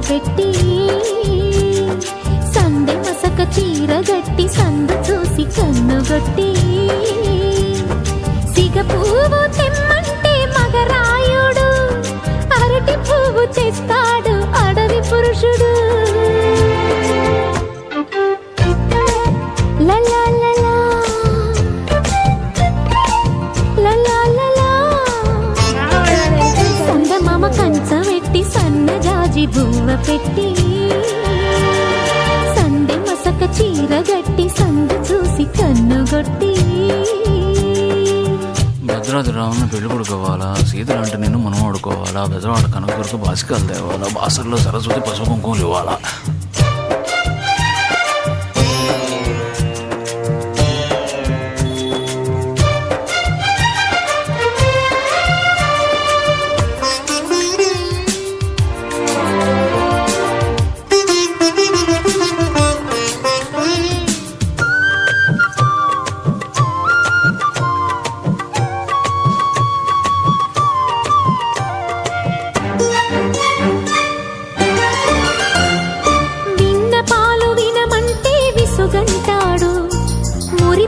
పెట్టి సందె మసక చీర గట్టి సందు చూసి కన్నుగొట్టి సిగ పువ్వు తెమ్మంటే మగరాయుడు అరటి పువ్వు తెస్తాడు అడవి పురుషుడు. సందమామ కంచ పెట్టి సన్నజాజి బువ్వ పెట్టి సందె మసక చీర గట్టి సందు చూసి కన్నుగొట్టి భద్రాద్రి రావును పెళ్లి కొడుకోవాలా, సీతలు అంటే నేను మనం ఆడుకోవాలా, బెజవాడ కనకదుర్గ బాసికాలు తేవాలా, బాసర్లో సరస్వతి పసుపు కుంకుమలు ఇవ్వాలా. విన్న పాలు వినమంటే విసుగంటాడు, మురి